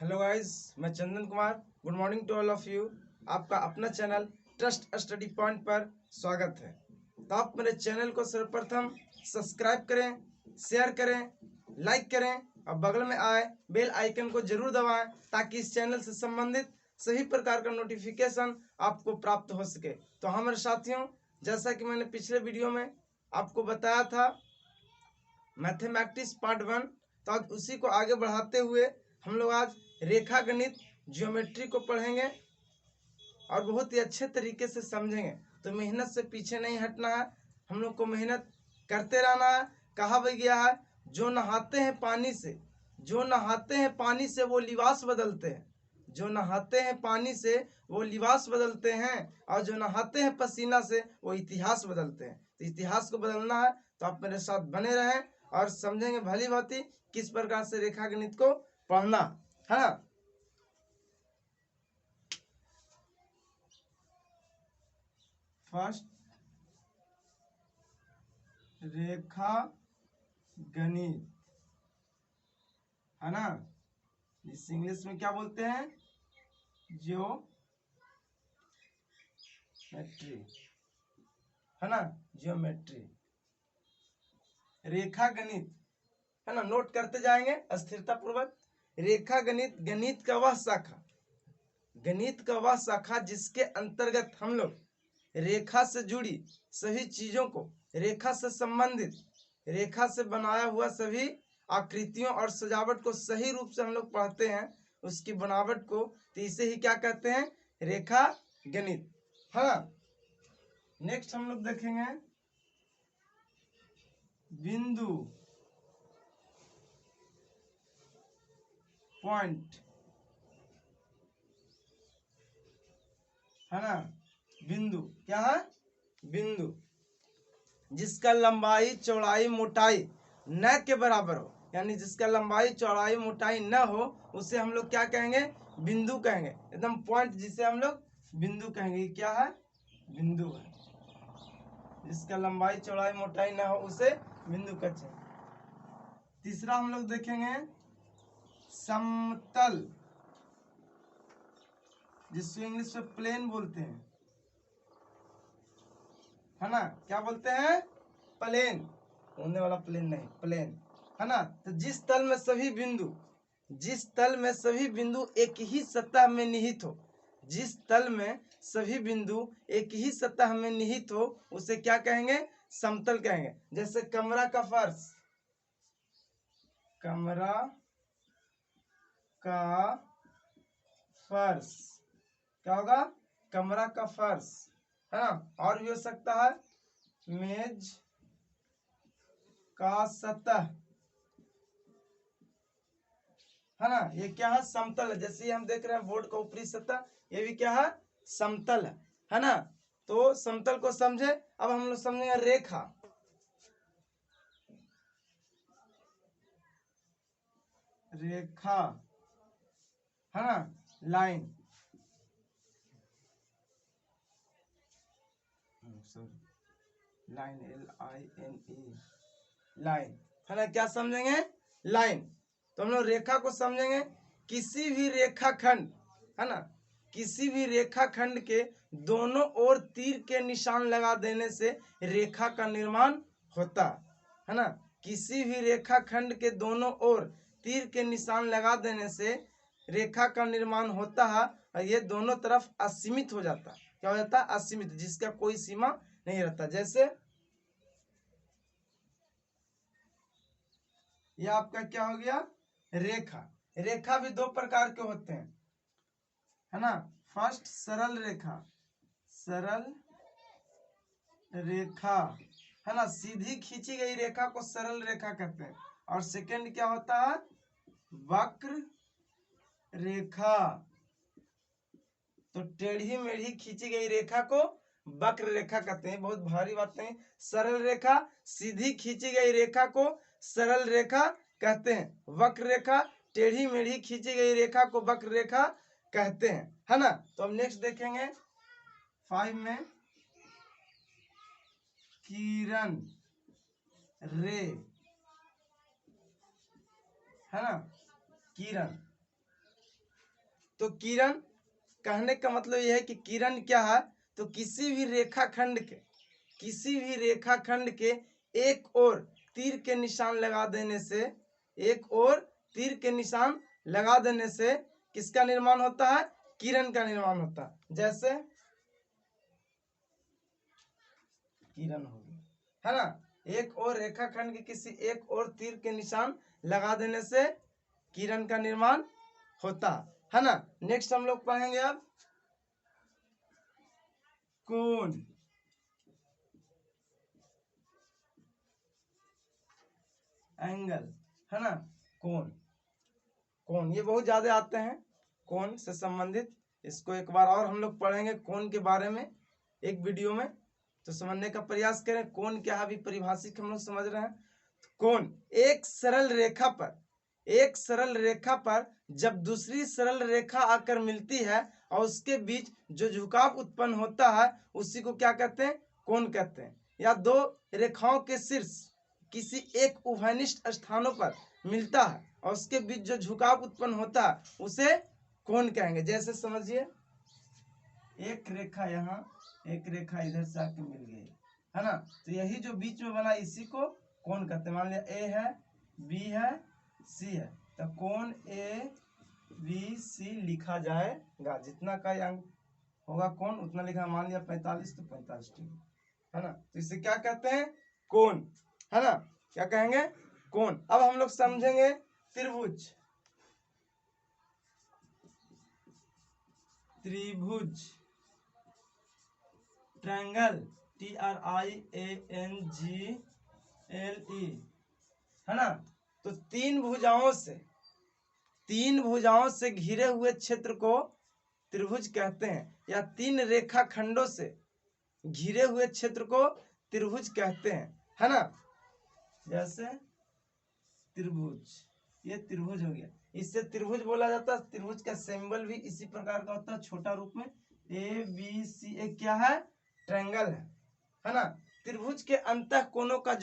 Hello guys, मैं Chandan Kumar. Good morning to all of you. आपका अपना चैनल ट्रस्ट स्टडी पॉइंट पर स्वागत है। तो आप मेरे चैनल को सर्वप्रथम सब्सक्राइब करें, शेयर करें, लाइक करें और बगल में आए बेल आइकन को जरूर दबाएं ताकि इस चैनल से संबंधित सभी प्रकार का नोटिफिकेशन आपको प्राप्त हो सके। तो हाँ मेरे साथियों, जैसा कि मैंने पिछले वीडियो में आपको बताया था मैथमेटिक्स पार्ट 1, तो आज उसी को आगे बढ़ाते हुए हम लोग आज रेखा गणित ज्योमेट्री को पढ़ेंगे और बहुत ही अच्छे तरीके से समझेंगे। तो मेहनत से पीछे नहीं हटना है, हम लोग को मेहनत करते रहना है। कहा भी गया है, जो नहाते हैं पानी से, जो नहाते हैं पानी से वो लिबास बदलते हैं, जो नहाते हैं पानी से वो लिबास बदलते हैं और जो नहाते हैं पसीना से वो इतिहास बदलते हैं। तो इतिहास को बदलना है तो आप मेरे साथ बने रहें और समझेंगे भली भांति किस प्रकार से रेखा गणित को पढ़ना है ना। फर्स्ट, रेखा गणित है ना, इस इंग्लिश में क्या बोलते हैं, ज्योमेट्री है ना, ज्योमेट्री रेखा गणित है ना। नोट करते जाएंगे स्थिरता पूर्वक। रेखा गणित गणित का वह शाखा, गणित का वह शाखा जिसके अंतर्गत हम लोग रेखा से जुड़ी सभी चीजों को, रेखा से संबंधित, रेखा से बनाया हुआ सभी आकृतियों और सजावट को सही रूप से हम लोग पढ़ते हैं, उसकी बनावट को। तो इसे ही क्या कहते हैं, रेखा गणित। हाँ, नेक्स्ट हम लोग देखेंगे बिंदु, पॉइंट है ना। बिंदु क्या है, बिंदु जिसका लंबाई चौड़ाई मोटाई न के बराबर हो, यानी जिसका लंबाई चौड़ाई मोटाई न हो उसे हम लोग क्या कहेंगे, बिंदु कहेंगे। एकदम पॉइंट जिसे हम लोग बिंदु कहेंगे। क्या है, बिंदु है। जिसका लंबाई चौड़ाई मोटाई न हो उसे बिंदु कहते हैं। तीसरा हम लोग देखेंगे समतल, जिसको इंग्लिश में प्लेन बोलते हैं है ना। क्या बोलते हैं, प्लेन, होने वाला प्लेन नहीं, प्लेन है ना। तो जिस तल में सभी बिंदु, जिस तल में सभी बिंदु एक ही सतह में निहित हो, जिस तल में सभी बिंदु एक ही सतह में निहित हो उसे क्या कहेंगे, समतल कहेंगे। जैसे कमरा का फर्श, कमरा का फर्श क्या होगा, कमरा का फर्श है ना। और भी हो सकता है मेज का सतह है ना। ये क्या है, समतल है। जैसे हम देख रहे हैं बोर्ड का ऊपरी सतह, ये भी क्या है, समतल है ना। तो समतल को समझे। अब हम लोग समझेंगे रेखा, रेखा है ना, लाइन, लाइन LINE, लाइन है ना। क्या समझेंगे, लाइन। तो हम लोग रेखा को समझेंगे, किसी भी रेखाखंड है ना, किसी भी रेखाखंड के दोनों ओर तीर के निशान लगा देने से रेखा का निर्माण होता है ना। किसी भी रेखाखंड के दोनों ओर तीर के निशान लगा देने से रेखा का निर्माण होता है और ये दोनों तरफ असीमित हो जाता है। क्या हो जाता है, असीमित, जिसका कोई सीमा नहीं रहता। जैसे ये आपका क्या हो गया, रेखा। रेखा भी दो प्रकार के होते हैं है ना। फर्स्ट सरल रेखा, सरल रेखा है ना, सीधी खींची गई रेखा को सरल रेखा कहते हैं। और सेकंड क्या होता है, वक्र रेखा। तो टेढ़ी मेढ़ी खींची गई रेखा को वक्र रेखा कहते हैं। बहुत भारी बात नहीं, सरल रेखा, सीधी खींची गई रेखा को सरल रेखा कहते हैं। वक्र रेखा, टेढ़ी मेढ़ी खींची गई रेखा को वक्र रेखा कहते हैं है ना। तो अब नेक्स्ट देखेंगे 5 में, किरण रे है ना, किरण तो किरण कहने का मतलब यह है कि किरण क्या है, तो किसी भी रेखाखंड के एक ओर तीर के निशान लगा देने से, एक ओर तीर के निशान लगा देने से किसका निर्माण होता है, किरण का निर्माण होता है। जैसे किरण हो गई, है ना। एक और रेखाखंड के किसी एक और तीर के निशान लगा देने से किरण का निर्माण होता है ना। नेक्स्ट हम लोग पढ़ेंगे अब कोण, एंगल, है ना। कोण ये बहुत ज्यादा आते हैं, कोण से संबंधित। इसको एक बार और हम लोग पढ़ेंगे कोण के बारे में एक वीडियो में, तो समझने का प्रयास करें। कोण क्या है, अभी परिभाषिक हम लोग समझ रहे हैं। कोण एक सरल रेखा पर जब दूसरी सरल रेखा आकर मिलती है और उसके बीच जो झुकाव उत्पन्न होता है उसी को क्या कहते हैं, कोण कहते हैं। या दो रेखाओं के शीर्ष किसी एक उभयनिष्ठ स्थानों पर मिलता है और उसके बीच जो झुकाव उत्पन्न होता है उसे कोण कहेंगे। जैसे समझिए, एक रेखा यहाँ, एक रेखा इधर से आके मिल गई, है ना। तो यही जो बीच में बना इसी को कोण कहते हैं। मान लिया ए है, बी है, सी है, तो कोण ए बी सी लिखा जाएगा। जितना का अंक होगा कोण उतना लिखा। मान लिया 45 तो 45 डिग्री, है ना। तो इसे क्या कहते हैं, कोण, है ना। क्या कहेंगे, कोण। अब हम लोग समझेंगे त्रिभुज। ट्रायंगल, TRIANGLE, है ना। तो तीन भुजाओं से घिरे हुए क्षेत्र को त्रिभुज कहते हैं, या तीन रेखा खंडों से घिरे हुए क्षेत्र को त्रिभुज कहते हैं, है ना। जैसे त्रिभुज, ये त्रिभुज हो गया, इससे त्रिभुज बोला जाता है। त्रिभुज का सिंबल भी इसी प्रकार का होता है, छोटा रूप में। ABC एक क्या है, ट्रायंगल है ना। त्रिभुज के अंतः कोणों का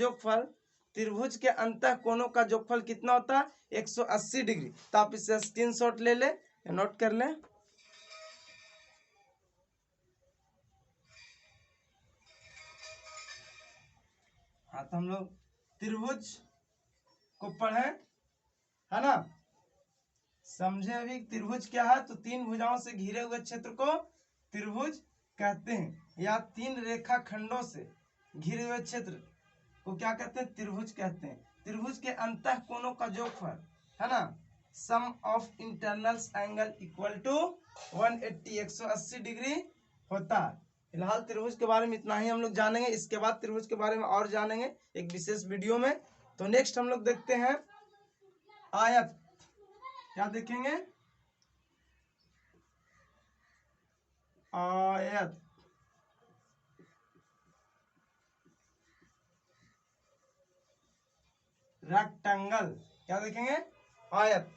जोगफल कितना होता है, 180 डिग्री। तो आप इसे स्क्रीनशॉट ले ले या नोट कर ले। हाँ, तो हम लोग त्रिभुज को पढ़े, है ना। समझे अभी त्रिभुज क्या है, तो तीन भुजाओं से घिरे हुए क्षेत्र को त्रिभुज कहते हैं, या तीन रेखा खंडों से घिरे हुए क्षेत्र को क्या कहते हैं, त्रिभुज कहते हैं। त्रिभुज के अंतः कोणों का जोगफल, है ना, sum of internals angle equal to 180 degree होता है। फिलहाल त्रिभुज के बारे में इतना ही हम लोग जानेंगे। इसके बाद त्रिभुज के बारे में और जानेंगे एक विशेष वीडियो में। तो नेक्स्ट हम लोग देखते हैं आयत। क्या देखेंगे, आयत। रेक्टेंगल, क्या देखेंगे, आयत।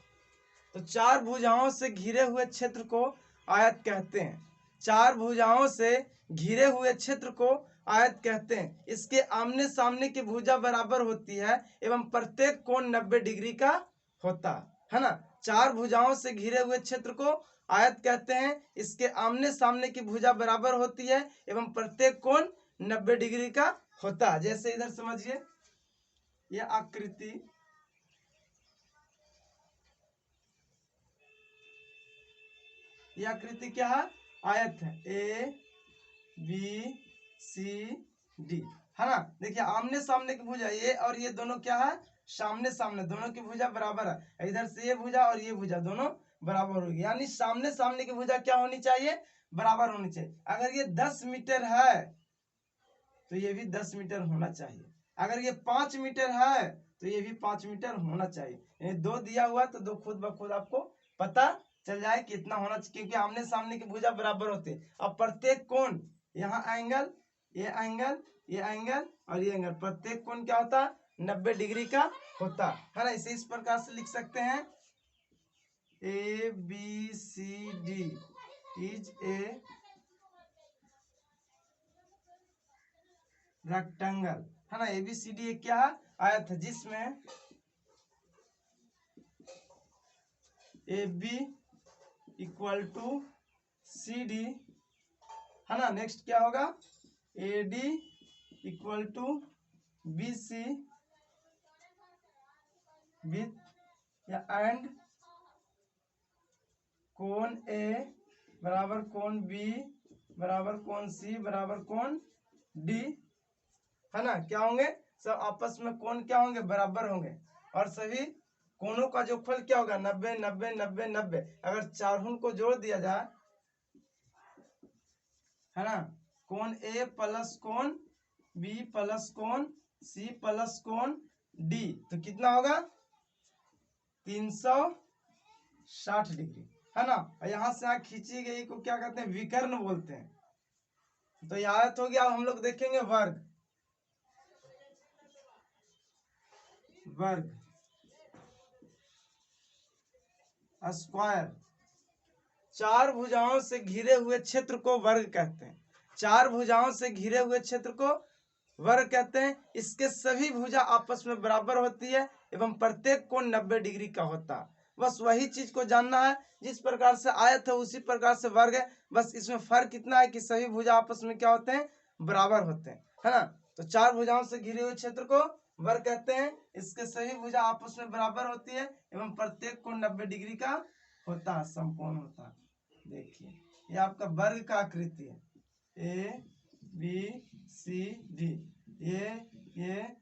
तो चार भुजाओं से घिरे हुए क्षेत्र को आयत कहते हैं। चार भुजाओं से घिरे हुए क्षेत्र को आयत कहते हैं। इसके आमने सामने की भुजा बराबर होती है एवं प्रत्येक कोण 90 डिग्री का होता है ना। चार भुजाओं से घिरे हुए क्षेत्र को आयत कहते हैं। इसके आमने सामने की भुजा बराबर होती है एवं प्रत्येक कोण 90 डिग्री का होता है। जैसे इधर समझिए, यह आकृति, यह आकृति क्या है, आयत है, ABCD, है ना। देखिए आमने सामने की भुजा ये और ये दोनों क्या है, सामने सामने, दोनों की भुजा बराबर है। इधर से ये भुजा और ये भुजा दोनों बराबर होगी, यानी सामने सामने की भुजा क्या होनी चाहिए, बराबर होनी चाहिए। अगर ये 10 मीटर है तो ये भी 10 मीटर होना चाहिए। अगर ये 5 मीटर है तो ये भी 5 मीटर होना चाहिए। दो दिया हुआ तो दो खुद ब खुद आपको पता चल जाए कितना होना चाहिए, क्योंकि आमने सामने की भुजा बराबर होते हैं। अब प्रत्येक कोण, यहाँ एंगल, ये एंगल, ये एंगल और ये एंगल, प्रत्येक कोण क्या होता है, 90 डिग्री का होता है ना। इसे इस प्रकार से लिख सकते हैं, ABCD इज ए रेक्टेंगल, है ना। ABCD एक क्या है, आयत है, जिसमें AB equal to C D, है ना। नेक्स्ट क्या होगा, A D equal to B C with या एंड कोण ए बराबर कोण बी बराबर कोण सी बराबर कोण डी, है ना। क्या होंगे, सब आपस में कोण क्या होंगे, बराबर होंगे। और सभी कोणों का जोगफल क्या होगा, 90 90 90 90। अगर चारों को जोड़ दिया जाए, है ना, कोण ए प्लस कोण बी प्लस कोण सी प्लस कोण डी, तो कितना होगा, 360 डिग्री, है ना। और यहाँ से यहाँ खींची गई को क्या कहते हैं, विकर्ण बोलते हैं। तो यह आयत हो गया। अब हम लोग देखेंगे वर्ग। वर्ग स्क्वायर, चार भुजाओं से घिरे हुए क्षेत्र को वर्ग कहते हैं। चार भुजाओं से घिरे हुए क्षेत्र को वर्ग कहते हैं। इसके सभी भुजा आपस में बराबर होती है एवं प्रत्येक कोण 90 डिग्री का होता है। बस वही चीज को जानना है, जिस प्रकार से आयत है उसी प्रकार से वर्ग है। बस इसमें फर्क इतना है कि सभी भुजा आपस में क्या होते हैं, बराबर होते हैं, है ना। तो चार भुजाओं से घिरे हुए क्षेत्र को वर्ग कहते हैं। इसके सभी भुजा आपस में बराबर होती है एवं प्रत्येक कोण 90 डिग्री का होता है, समकोण होता है। देखिए ये आपका वर्ग का आकृति है, ए बी सी डी, ये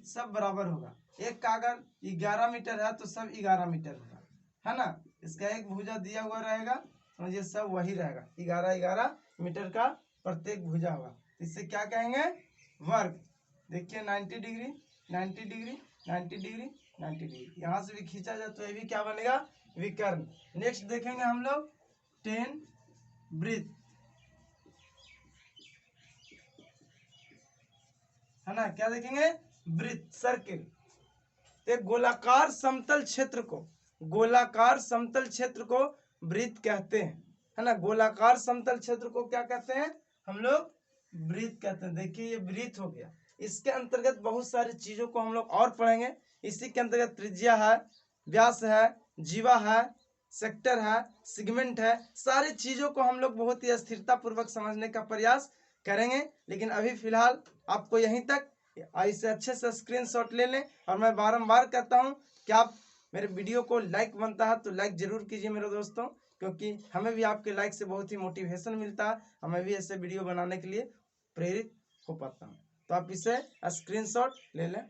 सब बराबर होगा। एक का अगर 11 मीटर है तो सब 11 मीटर होगा, है ना। इसका एक भुजा दिया हुआ रहेगा, समझिए सब वही रहेगा, 11 मीटर का प्रत्येक भुजा होगा। इससे क्या कहेंगे, वर्ग। देखिए 90 डिग्री 90 डिग्री 90 डिग्री 90 डिग्री, यहाँ से भी खींचा जाए तो ये भी क्या बनेगा, विकर्ण। नेक्स्ट देखेंगे हम लोग 10 वृत्त, है ना। क्या देखेंगे, वृत्त, सर्किल। एक गोलाकार समतल क्षेत्र को, गोलाकार समतल क्षेत्र को वृत्त कहते हैं, है ना। गोलाकार समतल क्षेत्र को क्या कहते हैं हम लोग, वृत्त कहते हैं। देखिए ये वृत्त हो गया। इसके अंतर्गत बहुत सारी चीजों को हम लोग और पढ़ेंगे। इसी के अंतर्गत त्रिज्या है, व्यास है, जीवा है, सेक्टर है, सेगमेंट है। सारी चीजों को हम लोग बहुत ही स्थिरता पूर्वक समझने का प्रयास करेंगे। लेकिन अभी फिलहाल आपको यहीं तक, इसे अच्छे से स्क्रीनशॉट ले लें। और मैं बारंबार कहता हूं कि आप मेरे वीडियो को लाइक बनता है तो लाइक जरूर कीजिए मेरे दोस्तों, क्योंकि हमें भी आपके लाइक से बहुत ही मोटिवेशन मिलता है। हमें भी ऐसे वीडियो बनाने के लिए प्रेरित हो पाता हूँ। तो आप इसे स्क्रीनशॉट ले लें।